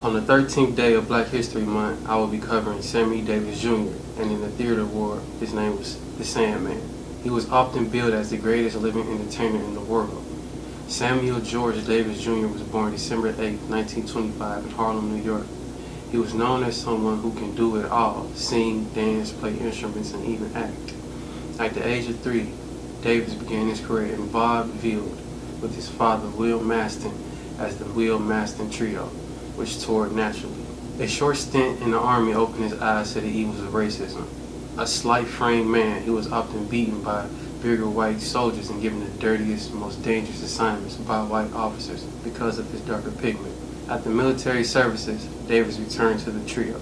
On the 13th day of Black History Month, I will be covering Sammy Davis Jr. and in the theater world, his name was the Sandman. He was often billed as the greatest living entertainer in the world. Samuel George Davis Jr. was born December 8, 1925 in Harlem, New York. He was known as someone who can do it all: sing, dance, play instruments, and even act. At the age of 3, Davis began his career in vaudeville with his father, Will Maston, as the Will Maston Trio, which toured nationally. A short stint in the Army opened his eyes to the evils of racism. A slight-framed man, he was often beaten by bigger white soldiers and given the dirtiest, most dangerous assignments by white officers because of his darker pigment. After military services, Davis returned to the trio.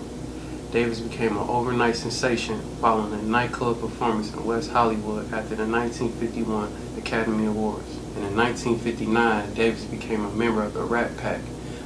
Davis became an overnight sensation following a nightclub performance in West Hollywood after the 1951 Academy Awards. And in 1959, Davis became a member of the Rat Pack,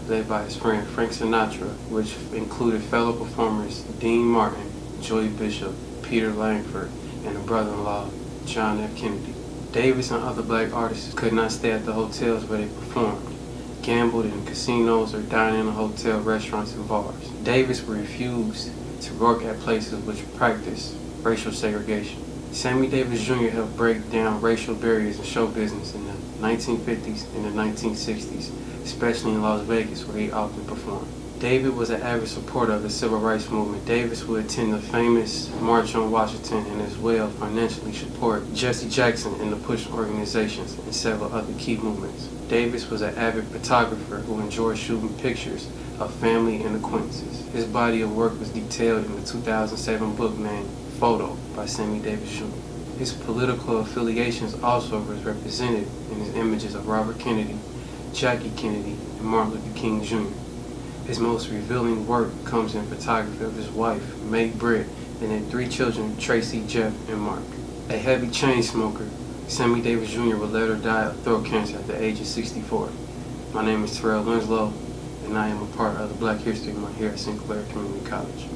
led by his friend Frank Sinatra, which included fellow performers Dean Martin, Joey Bishop, Peter Langford, and a brother-in-law, John F. Kennedy. Davis and other black artists could not stay at the hotels where they performed, gambled in casinos, or dined in hotel restaurants and bars. Davis refused to work at places which practiced racial segregation. Sammy Davis Jr. helped break down racial barriers in show business in the 1950s and the 1960s, especially in Las Vegas, where he often performed. David was an avid supporter of the Civil Rights Movement. Davis would attend the famous March on Washington and as well financially support Jesse Jackson and the Push organizations and several other key movements. Davis was an avid photographer who enjoyed shooting pictures of family and acquaintances. His body of work was detailed in the 2007 book named Photo by Sammy Davis Jr. His political affiliations also was represented in his images of Robert Kennedy, Jackie Kennedy, and Martin Luther King Jr. His most revealing work comes in photography of his wife, May Britt, and their 3 children, Tracy, Jeff, and Mark. A heavy chain smoker, Sammy Davis Jr. would later die of throat cancer at the age of 64. My name is Terrell Winslow, and I am a part of the Black History Month here at Sinclair Community College.